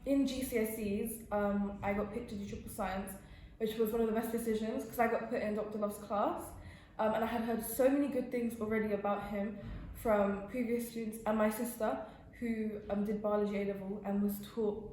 in GCSEs, I got picked to do triple science, which was one of the best decisions because I got put in Dr. Love's class, and I had heard so many good things already about him from previous students and my sister who did biology A-level and was taught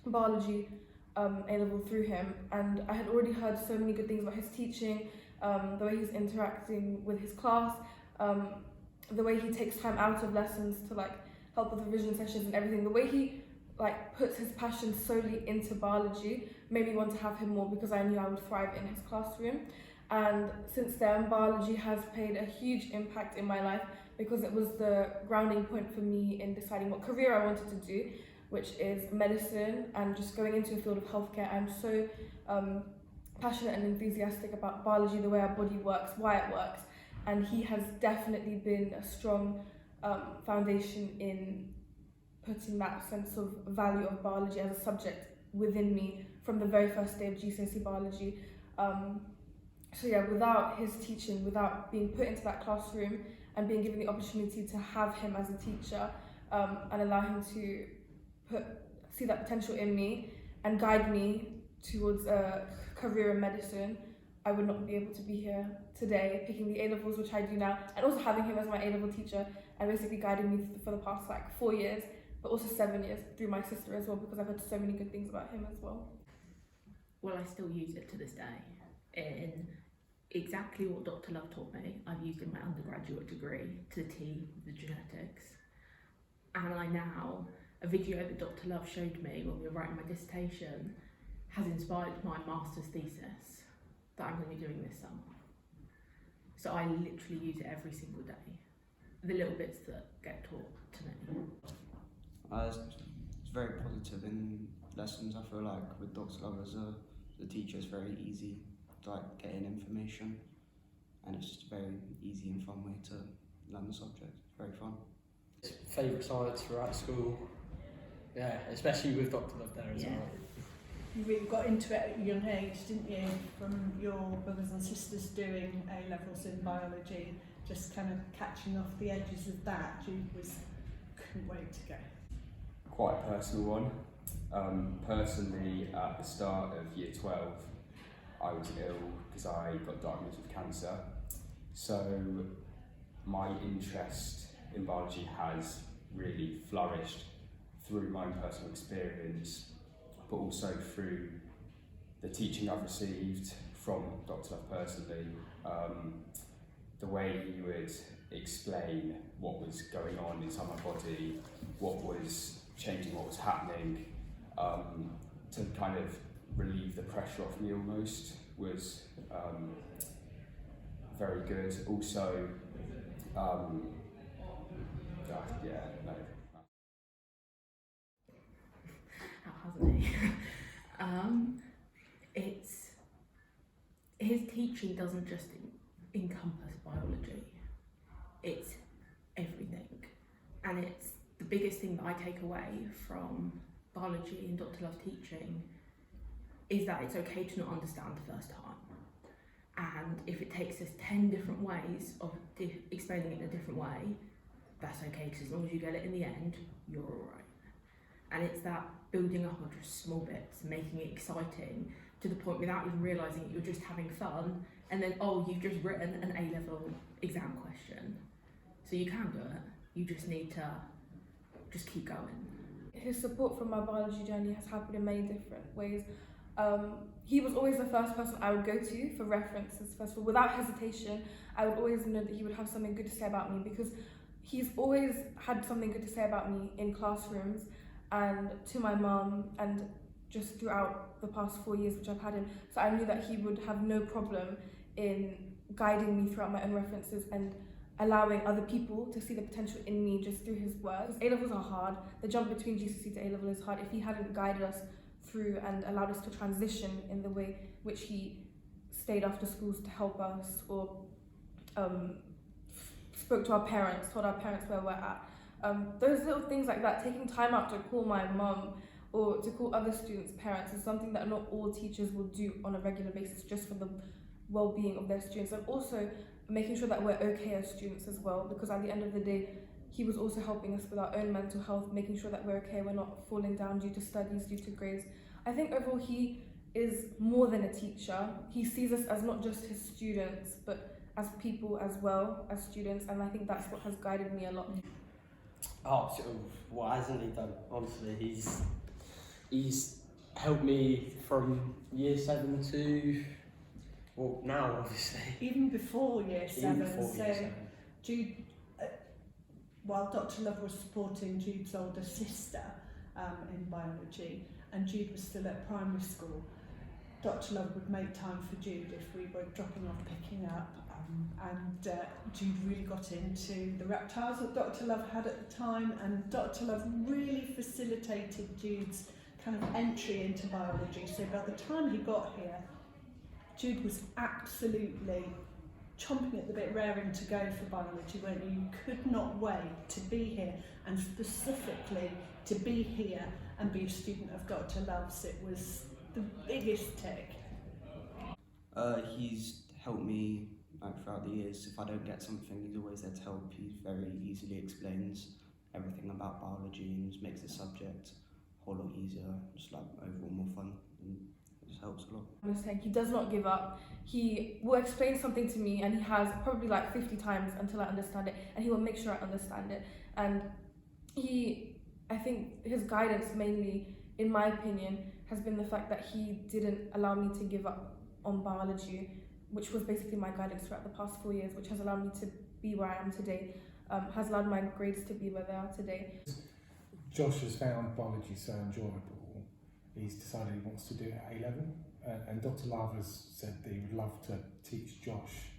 biology A-level through him, and I had already heard so many good things about his teaching, the way he's interacting with his class, the way he takes time out of lessons to like help with revision sessions and everything, the way he like puts his passion solely into biology made me want to have him more because I knew I would thrive in his classroom. And since then, biology has played a huge impact in my life because it was the grounding point for me in deciding what career I wanted to do, which is medicine and just going into a field of healthcare. I'm so passionate and enthusiastic about biology, the way our body works, why it works, and he has definitely been a strong foundation in putting that sense of value of biology as a subject within me from the very first day of GCSE biology. So yeah, without his teaching, without being put into that classroom and being given the opportunity to have him as a teacher and allow him to see that potential in me and guide me towards a career in medicine, I would not be able to be here today picking the A-levels, which I do now, and also having him as my A-level teacher and basically guiding me for the past like 4 years, but also 7 years through my sister as well, because I've heard so many good things about him as well. Well, I still use it to this day in exactly what Dr. Love taught me. I've used in my undergraduate degree to the T, the genetics. And a video that Dr. Love showed me when we were writing my dissertation has inspired my master's thesis that I'm going to be doing this summer. So I literally use it every single day. The little bits that get taught to me. It's very positive in lessons. I feel like with Dr. Love as a teacher, it's very easy to like get in information, and it's just a very easy and fun way to learn the subject. It's very fun. Favourite science throughout school, yeah, especially with Dr. Love there as well. You really got into it at a young age, didn't you? From your brothers and sisters doing A-levels in biology, just kind of catching off the edges of that. You couldn't wait to go. Quite a personal one. Personally, at the start of year 12, I was ill because I got diagnosed with cancer. So my interest in biology has really flourished through my own personal experience, but also through the teaching I've received from Dr. Love personally. The way he would explain what was going on inside my body, what was changing, what was happening, to kind of relieve the pressure off me almost, was very good. Also, yeah, no. How hasn't he? It's his teaching doesn't just encompass biology, it's everything, and it's the biggest thing that I take away from biology and Dr. Love's teaching is that it's okay to not understand the first time, and if it takes us 10 different ways of explaining it in a different way, that's okay, because as long as you get it in the end, you're alright. And it's that building up on just small bits, making it exciting to the point without even realising that you're just having fun, and then, oh, you've just written an A-level exam question. So you can do it, you just need to just keep going. His support from my biology journey has happened in many different ways. He was always the first person I would go to for references. First of all, without hesitation, I would always know that he would have something good to say about me, because he's always had something good to say about me in classrooms and to my mum and just throughout the past 4 years which I've had him. So I knew that he would have no problem in guiding me throughout my own references and allowing other people to see the potential in me just through his words. A-levels are hard. The jump between GCSE to A-level is hard. If he hadn't guided us through and allowed us to transition in the way which he stayed after schools to help us, or spoke to our parents, told our parents where we're at. Those little things like that, taking time out to call my mum or to call other students' parents, is something that not all teachers will do on a regular basis just for the well-being of their students, and also making sure that we're okay as students as well, because at the end of the day, he was also helping us with our own mental health, making sure that we're okay, we're not falling down due to studies, due to grades. I think overall he is more than a teacher. He sees us as not just his students, but as people as well, as students, and I think that's what has guided me a lot. Oh, so what hasn't he done? Honestly, he's helped me from year 7 to, well, now obviously. Even before year 7, Even before so year 7. Jude, while Dr. Love was supporting Jude's older sister in biology, and Jude was still at primary school, Dr. Love would make time for Jude if we were dropping off, picking up, and Jude really got into the reptiles that Dr. Love had at the time, and Dr. Love really facilitated Jude's kind of entry into biology. So by the time he got here, Jude was absolutely chomping at the bit, raring to go for biology, weren't you? You could not wait to be here, and specifically to be here and be a student of Dr. Love's. It was the biggest tick. He's helped me throughout the years. If I don't get something, he's always there to help. He very easily explains everything about biology and just makes the subject a whole lot easier, just like overall more fun, and it just helps a lot. I'm just saying, he does not give up. He will explain something to me, and he has probably like 50 times until I understand it, and he will make sure I understand it. And I think his guidance mainly, in my opinion, has been the fact that he didn't allow me to give up on biology, which was basically my guidance throughout the past 4 years, which has allowed me to be where I am today, has allowed my grades to be where they are today. Josh has found biology so enjoyable, he's decided he wants to do it at A-level, and Dr. Love has said that he would love to teach Josh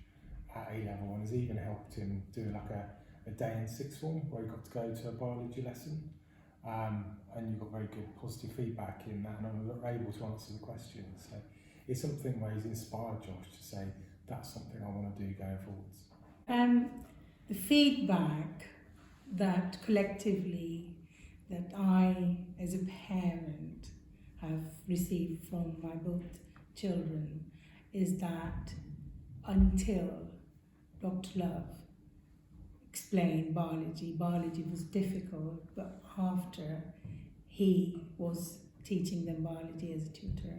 at A-level, and has even helped him do like a day in sixth form where he got to go to a biology lesson, and you got very good positive feedback in that, and I'm able to answer the questions. So it's something where he's inspired Josh to say, that's something I want to do going forwards. The feedback that collectively that I, as a parent, have received from my both children is that until Dr. Love explained biology was difficult, but after he was teaching them biology as a tutor,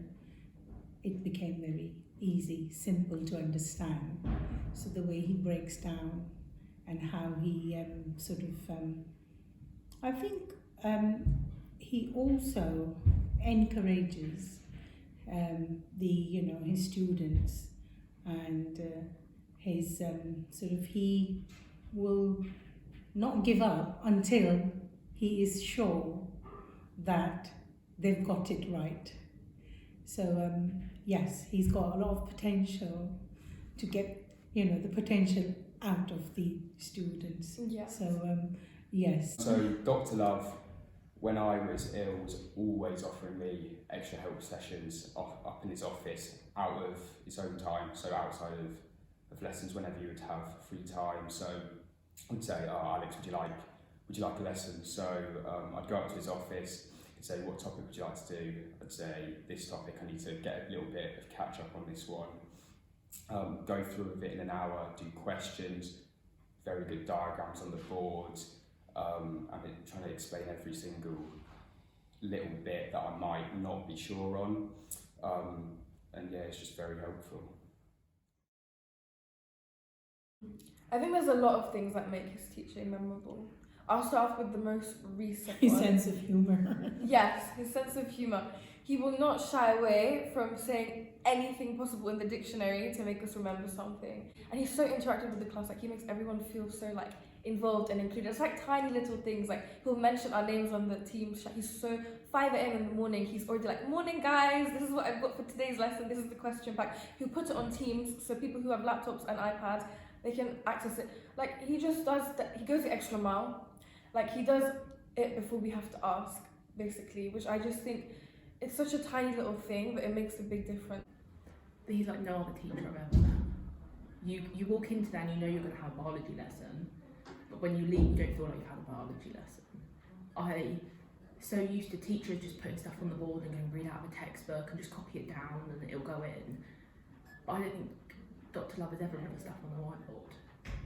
it became very easy, simple to understand. So the way he breaks down and how he I think he also encourages his students, and he will not give up until he is sure that they've got it right. So yes, he's got a lot of potential to get the potential out of the students. Yeah. So yes. So Dr. Love, when I was ill, was always offering me extra help sessions up in his office out of his own time, so outside of lessons, whenever you would have free time. So I'd say, Alex, would you like a lesson? So I'd go up to his office and say, what topic would you like to do? I'd say, this topic, I need to get a little bit of catch up on this one. Go through with it in an hour, do questions, very good diagrams on the board, and then trying to explain every single little bit that I might not be sure on. And yeah, it's just very helpful. I think there's a lot of things that make his teaching memorable. I'll start off with the most recent His one. sense of humour. Yes, his sense of humour. He will not shy away from saying anything possible in the dictionary to make us remember something. And he's so interactive with the class, like he makes everyone feel so like involved and included. It's like tiny little things, like he'll mention our names on the team chat. He's so 5 a.m. in the morning, he's already like, morning guys, this is what I've got for today's lesson, this is the question pack. He'll put it on Teams so people who have laptops and iPads, they can access it. Like he just does that, he goes the extra mile. Like he does it before we have to ask, basically, which I just think it's such a tiny little thing, but it makes a big difference. But he's like no other teacher I've ever met. You walk into there and you know you're going to have a biology lesson, but when you leave you don't feel like you've had a biology lesson. I so used to teachers just putting stuff on the board and going read out of a textbook and just copy it down and it'll go in. But I don't think Dr. Love has ever written stuff on the whiteboard.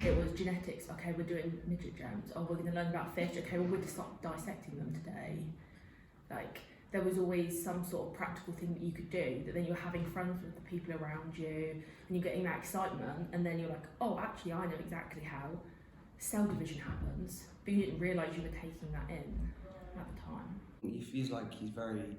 it was genetics. Okay, we're doing midget germs. Oh, we're going to learn about fish. Okay, well, we're going to start dissecting them today. Like, there was always some sort of practical thing that you could do, that then you're having friends with the people around you and you're getting that excitement, and then you're like, oh, actually I know exactly how cell division happens, but you didn't realise you were taking that in at the time. He feels like he's very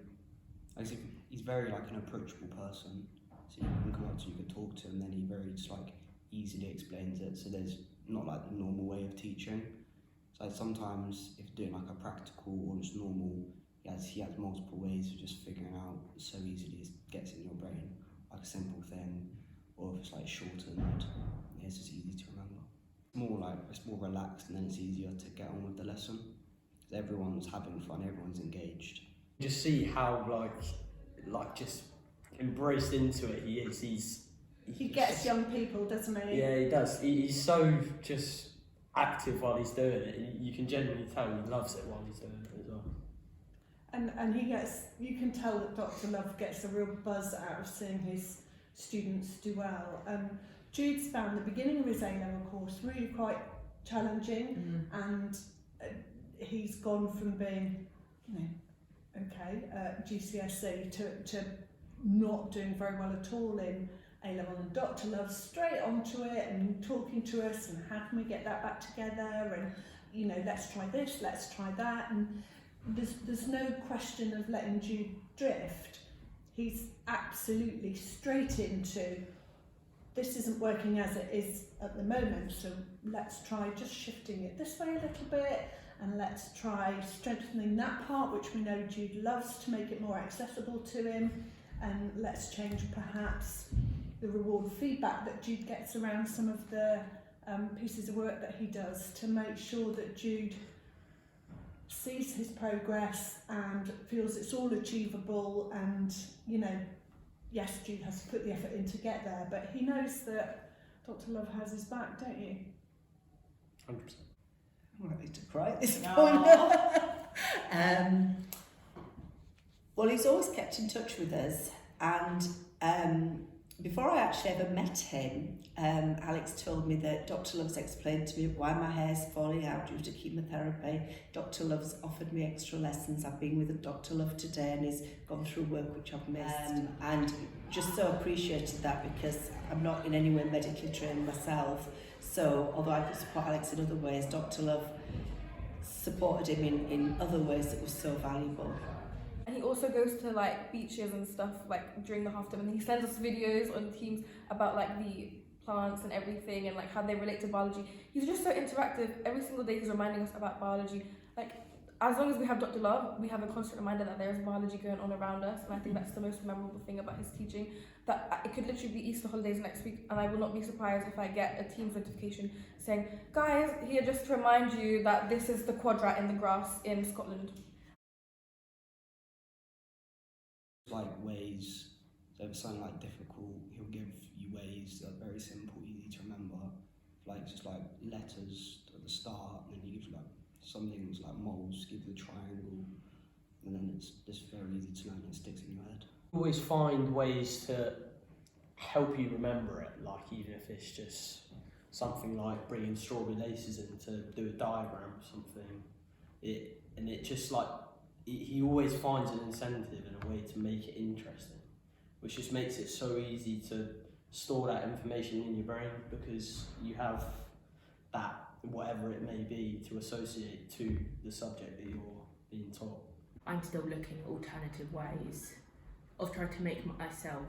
like an approachable person, so you can come up to him, you can talk to him, then he very just like easily explains it, so there's not like the normal way of teaching. So sometimes if you're doing like a practical or just normal, he has multiple ways of just figuring out so easily it gets in your brain, like a simple thing, or if it's like shortened, it's just easy to remember. It's more relaxed, and then it's easier to get on with the lesson. Because everyone's having fun, everyone's engaged. Just see how like just embraced into it he is. He gets young people, doesn't he? Yeah, he does. He's so just active while he's doing it. You can genuinely tell he loves it while he's doing it as well. And you can tell that Dr. Love gets a real buzz out of seeing his students do well. Jude's found the beginning of his A-level course really quite challenging, and he's gone from being, GCSE to not doing very well at all in A-level, and Dr. Love's straight onto it and talking to us, and how can we get that back together, and let's try this, let's try that, and there's no question of letting Jude drift. He's absolutely straight into, this isn't working as it is at the moment, so let's try just shifting it this way a little bit, and let's try strengthening that part which we know Jude loves to make it more accessible to him, and let's change perhaps the reward feedback that Jude gets around some of the pieces of work that he does, to make sure that Jude sees his progress and feels it's all achievable, and yes, Jude has to put the effort in to get there, but he knows that Dr. Love has his back, don't you? 100%. I'm ready to cry at this No. point. Well, he's always kept in touch with us, and before I actually ever met him, Alex told me that Dr. Love's explained to me why my hair's falling out due to chemotherapy. Dr. Love's offered me extra lessons. I've been with Dr. Love today, and he's gone through work which I've missed, and just so appreciated that, because I'm not in any way medically trained myself. So although I could support Alex in other ways, Dr. Love supported him in other ways that was so valuable. And he also goes to like beaches and stuff like during the half term, and he sends us videos on Teams about like the plants and everything, and like how they relate to biology. He's just so interactive. Every single day he's reminding us about biology. Like, as long as we have Dr. Love, we have a constant reminder that there is biology going on around us, and I think that's the most memorable thing about his teaching, that it could literally be Easter holidays next week, and I will not be surprised if I get a Teams notification saying, guys, here just to remind you that this is the quadrat in the grass in Scotland. Like ways, so if it's something like difficult, he'll give you ways that are very simple, easy to remember, like just like letters at the start, and then he gives you like some things like moles, give you the triangle, and then it's just very easy to learn and it sticks in your head. Always find ways to help you remember it, like even if it's just something like bringing strawberry laces in to do a diagram or something. It just like, he always finds an incentive and a way to make it interesting, which just makes it so easy to store that information in your brain, because you have that, whatever it may be, to associate to the subject that you're being taught. I'm still looking at alternative ways of trying to make myself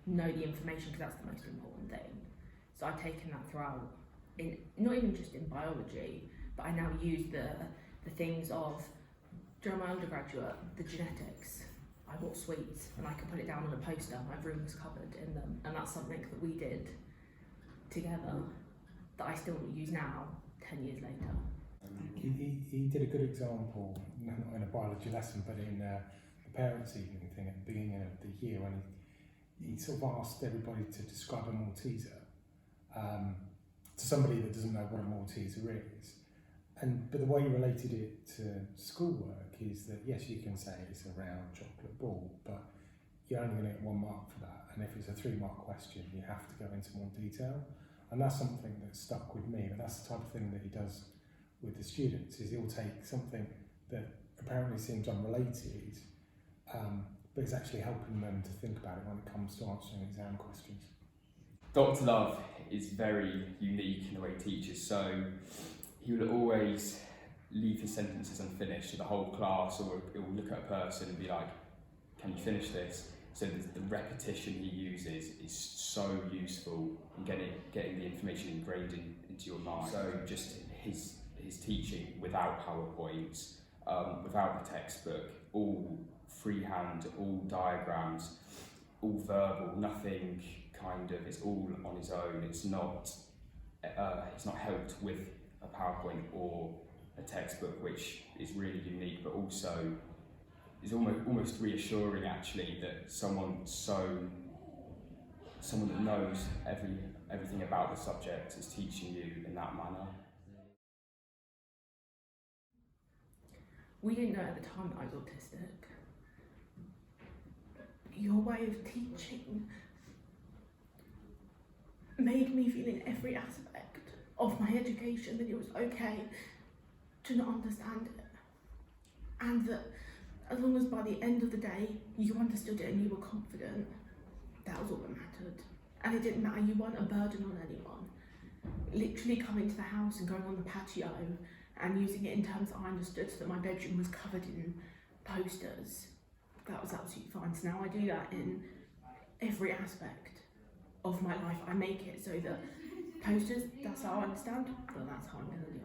know the information, because that's the most important thing. So I've taken that throughout, not even just in biology, but I now use the things of, during my undergraduate, the genetics. I bought sweets and I could put it down on a poster. My room was covered in them, and that's something that we did together that I still use now, 10 years later. He did a good example, not in a biology lesson, but in the parents' evening thing at the beginning of the year, when he sort of asked everybody to describe a Malteser to somebody that doesn't know what a Malteser is. But the way he related it to schoolwork is that, yes, you can say it's a round chocolate ball, but you're only going to get 1 mark for that. And if it's a 3-mark question, you have to go into more detail. And that's something that stuck with me, but that's the type of thing that he does with the students, is he'll take something that apparently seems unrelated, but is actually helping them to think about it when it comes to answering exam questions. Dr. Love is very unique in the way he teaches, so he will always leave his sentences unfinished to the whole class, or he will look at a person and be like, can you finish this? So the repetition he uses is so useful in getting the information ingrained into your mind. So just his teaching without PowerPoints, without the textbook, all freehand, all diagrams, all verbal, nothing kind of, it's all on his own. It's not helped with a PowerPoint or a textbook, which is really unique, but also is almost reassuring actually that someone that knows everything about the subject is teaching you in that manner. We didn't know at the time that I was autistic. Your way of teaching made me feel in every aspect of my education that it was okay to not understand it, and that as long as by the end of the day you understood it and you were confident, that was all that mattered. And it didn't matter, you weren't a burden on anyone. Literally coming to the house and going on the patio and using it in terms that I understood, so that my bedroom was covered in posters, that was absolutely fine. So now I do that in every aspect of my life. I make it so that posters, that's how I understand, but that's how I'm going to do it.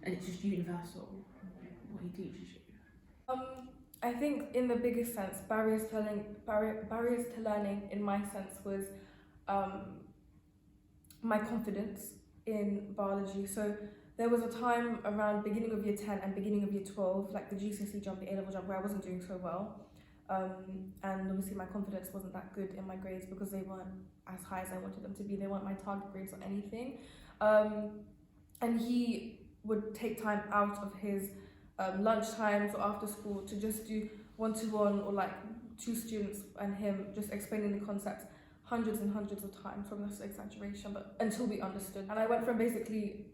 And it's just universal, what he teaches you. I think in the biggest sense, barriers to learning in my sense was my confidence in biology. So there was a time around beginning of year 10 and beginning of year 12, like the GCSE jump, the A-level jump, where I wasn't doing so well. And obviously my confidence wasn't that good in my grades because they weren't as high as I wanted them to be. They weren't my target grades or anything. And he would take time out of his lunch times or after school to just do one-to-one or like 2 students and him just explaining the concepts hundreds and hundreds of times, from this exaggeration, but until we understood. And I went from basically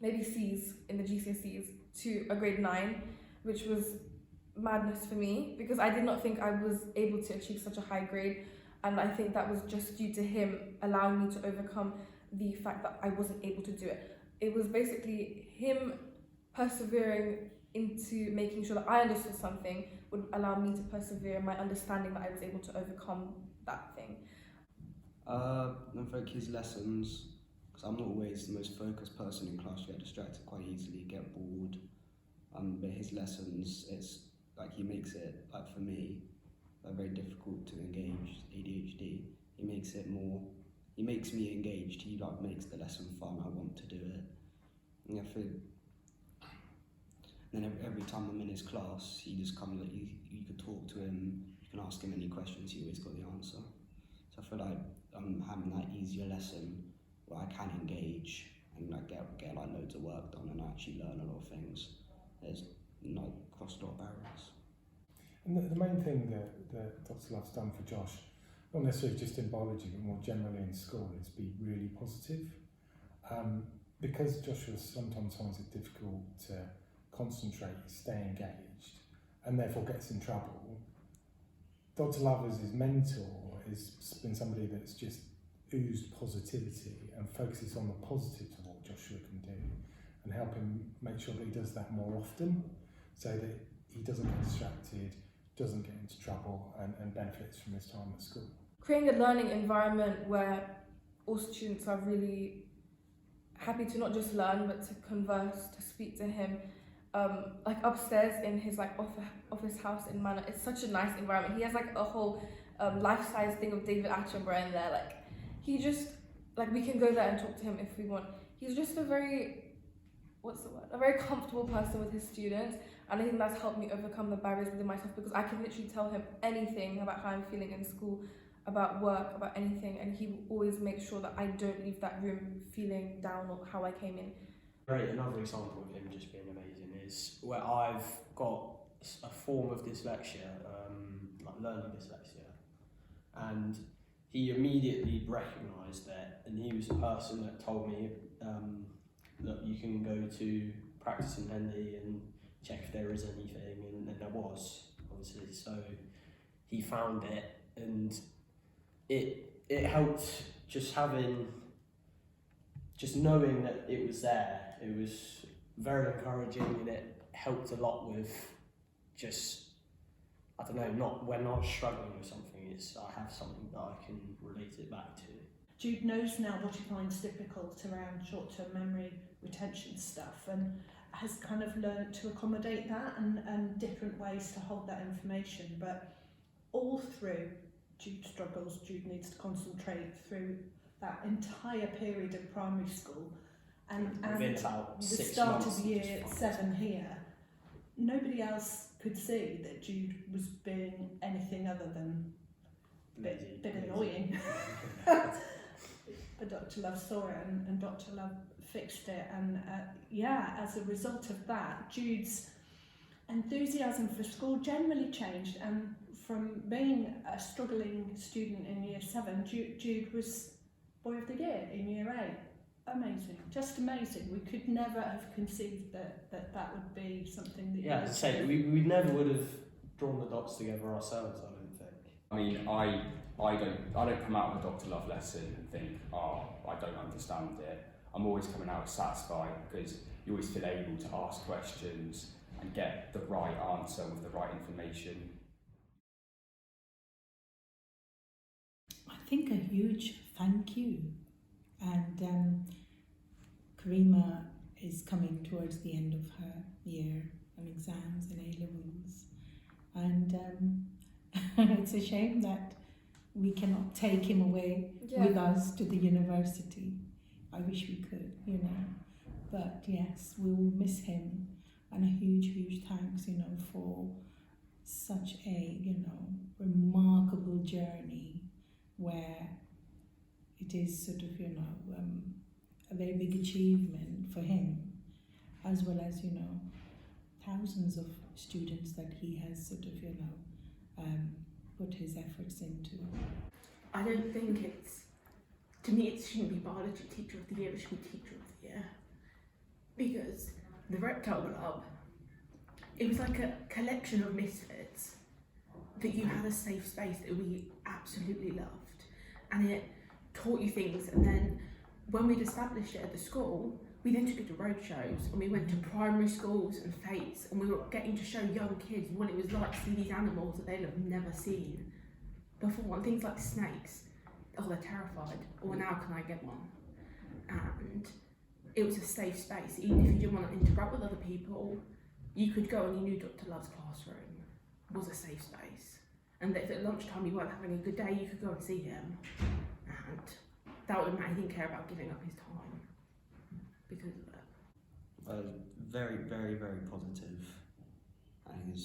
maybe C's in the GCSEs to a grade 9, which was madness for me because I did not think I was able to achieve such a high grade, and I think that was just due to him allowing me to overcome the fact that I wasn't able to do it. It was basically him persevering into making sure that I understood something would allow me to persevere in my understanding that I was able to overcome that thing. I think his lessons, because I'm not always the most focused person in class, you get distracted quite easily, get bored. But his lessons, it's like he makes it, like for me, very difficult to engage ADHD. He makes me engaged. He like makes the lesson fun. I want to do it. And I think then every time I'm in his class, he just comes like you could talk to him, you can ask him any questions, he always got the answer. So I feel like I'm having that easier lesson where I can engage and like get like loads of work done and actually learn a lot of things. There's not crossed a lot of barriers. And the main thing that Dr. Love's done for Josh, not necessarily just in biology but more generally in school, is be really positive. Because Joshua sometimes finds it difficult to concentrate, stay engaged, and therefore gets in trouble, Dr. Love as his mentor has been somebody that's just oozed positivity and focuses on the positives of what Joshua can do and help him make sure that he does that more often so that he doesn't get distracted, doesn't get into trouble and benefits from his time at school. Creating a learning environment where all students are really happy to not just learn but to converse, to speak to him. Like upstairs in his like office house in Manor, it's such a nice environment. He has like a whole life-size thing of David Attenborough in there. Like he just, like we can go there and talk to him if we want. He's just a very comfortable person with his students, and I think that's helped me overcome the barriers within myself because I can literally tell him anything about how I'm feeling in school, about work, about anything, and he will always make sure that I don't leave that room feeling down or how I came in. Great, another example of him just being amazing is where I've got a form of dyslexia, like learning dyslexia, and he immediately recognised it, and he was the person that told me that you can go to Practice in Henley and check if there is anything, and there was, obviously. So he found it, and it helped just knowing that it was there. It was very encouraging, and it helped a lot with just, I don't know, not when I was struggling with something, I have something that I can relate it back to. Jude knows now what he finds difficult around short-term memory retention stuff, and has kind of learned to accommodate that and different ways to hold that information. But all through Jude struggles, Jude needs to concentrate through that entire period of primary school, and Within about the 6 start months, of year 7 here, nobody else could see that Jude was being anything other than a bit annoying. But Dr. Love saw it, and Dr. Love fixed it, and as a result of that, Jude's enthusiasm for school generally changed, and from being a struggling student in year 7, Jude was Boy of the Year in year 8. Amazing, just amazing. We could never have conceived that would be something that Yeah, as I say, we never would have drawn the dots together ourselves, I don't think. I mean, I don't come out of a Dr. Love lesson and think, oh, I don't understand it. I'm always coming out satisfied, because you always feel able to ask questions and get the right answer with the right information. I think a huge thank you. And Karima is coming towards the end of her year on exams and A-levels. And it's a shame that we cannot take him away with us to the university. I wish we could, you know. But yes, we will miss him. And a huge, huge thanks, you know, for such a, you know, remarkable journey where it is sort of, you know, a very big achievement for him, as well as, you know, thousands of students that he has sort of, you know, put his efforts into. I don't think to me it shouldn't be Biology Teacher of the Year, it should be Teacher of the Year. Because the Reptile Club, it was like a collection of misfits that you had a safe space that we absolutely loved. And it taught you things, and then when we'd established it at the school, we then took it to road shows, and we went to primary schools and fetes, and we were getting to show young kids what it was like to see these animals that they'd have never seen before. And things like snakes, oh, they're terrified, or now can I get one? And it was a safe space. Even if you didn't want to interact with other people, you could go, and you knew Dr. Love's classroom was a safe space. And if at lunchtime you weren't having a good day, you could go and see him. And that would matter. He didn't care about giving up his time because of it. Very, very, very positive, and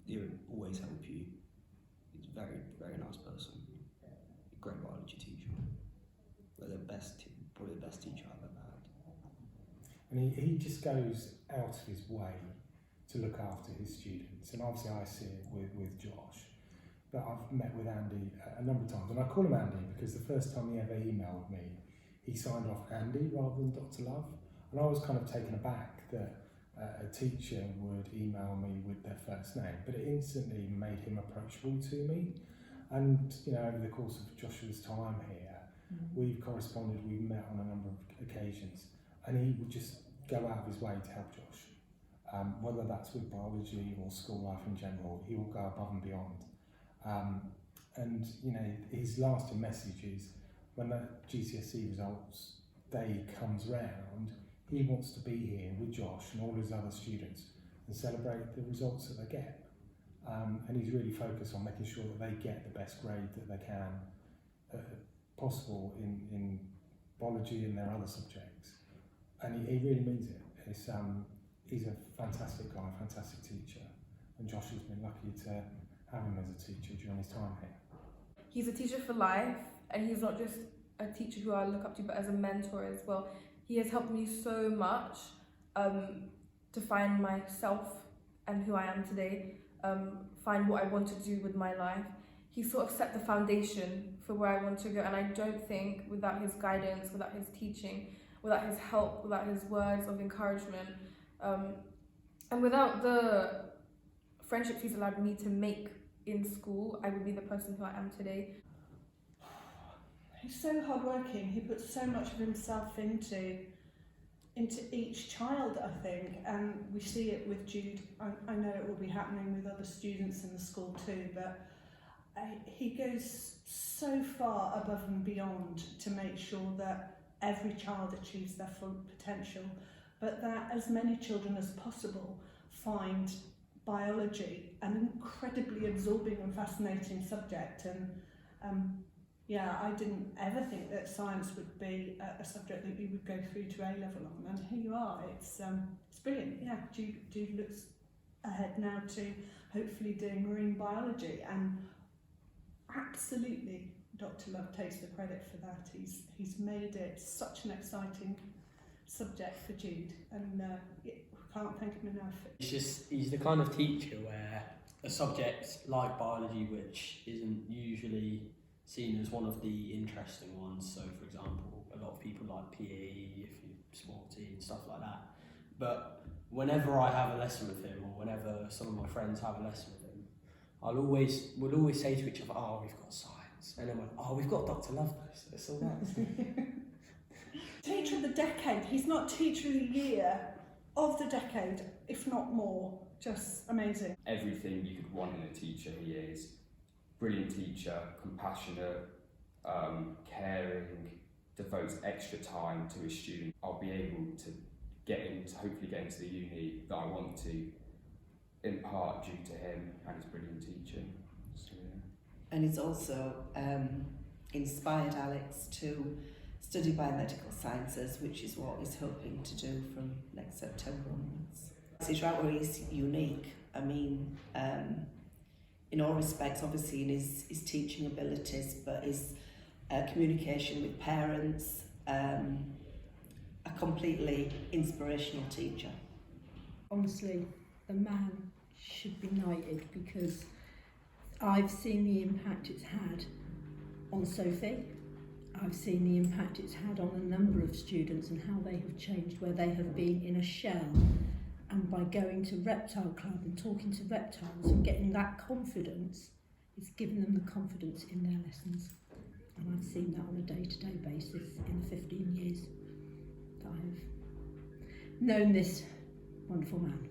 he would always help you. He's a very, very nice person. Great biology teacher. Probably the best teacher I've ever had. And he just goes out of his way to look after his students, and obviously I see it with Josh. But I've met with Andy a number of times, and I call him Andy because the first time he ever emailed me, he signed off Andy rather than Dr. Love, and I was kind of taken aback that a teacher would email me with their first name, but it instantly made him approachable to me. And you know, over the course of Joshua's time here, we've corresponded, we've met on a number of occasions, and he would just go out of his way to help Josh. Whether that's with biology or school life in general, he will go above and beyond. And you know, his lasting message is when that GCSE results day comes round, he wants to be here with Josh and all his other students and celebrate the results that they get. And he's really focused on making sure that they get the best grade that they can possible in biology and their other subjects. And he really means it. He's a fantastic guy, fantastic teacher, and Josh has been lucky to have him as a teacher during his time here. He's a teacher for life, and he's not just a teacher who I look up to, but as a mentor as well. He has helped me so much to find myself and who I am today, find what I want to do with my life. He sort of set the foundation for where I want to go, and I don't think without his guidance, without his teaching, without his help, without his words of encouragement, and without the friendships he's allowed me to make in school, I would be the person who I am today. He's so hardworking. He puts so much of himself into each child, I think, and we see it with Jude. I know it will be happening with other students in the school too, but he goes so far above and beyond to make sure that every child achieves their full potential, but that as many children as possible find biology an incredibly absorbing and fascinating subject. And yeah, I didn't ever think that science would be a subject that you would go through to A-level on, and here you are. It's brilliant. Yeah, Jude looks ahead now to hopefully doing marine biology, and absolutely Dr. Love takes the credit for that. He's made it such an exciting subject for Jude, and we can't thank him enough. He's the kind of teacher where a subject like biology, which isn't usually seen as one of the interesting ones, so for example a lot of people like PE if you're sporty and stuff like that, but whenever I have a lesson with him, or whenever some of my friends have a lesson with him, we'll always say to each other, oh, we've got science, and then oh, we've got Dr. Love though, so it's all right. Teacher of the decade. He's not teacher of the year, of the decade, if not more. Just amazing. Everything you could want in a teacher he is. Brilliant teacher, compassionate, caring, devotes extra time to his students. I'll be able to hopefully get into the uni that I want to, in part due to him and his brilliant teaching. So, yeah. And he's also inspired Alex to study biomedical sciences, which is what he's hoping to do from next September onwards. He's right where he's unique. I mean, in all respects, obviously in his teaching abilities, but his communication with parents, a completely inspirational teacher. Honestly, the man should be knighted, because I've seen the impact it's had on Sophie. I've seen the impact it's had on a number of students and how they have changed, where they have been in a shell, and by going to Reptile Club and talking to reptiles and getting that confidence, it's given them the confidence in their lessons. And I've seen that on a day-to-day basis in the 15 years that I've known this wonderful man.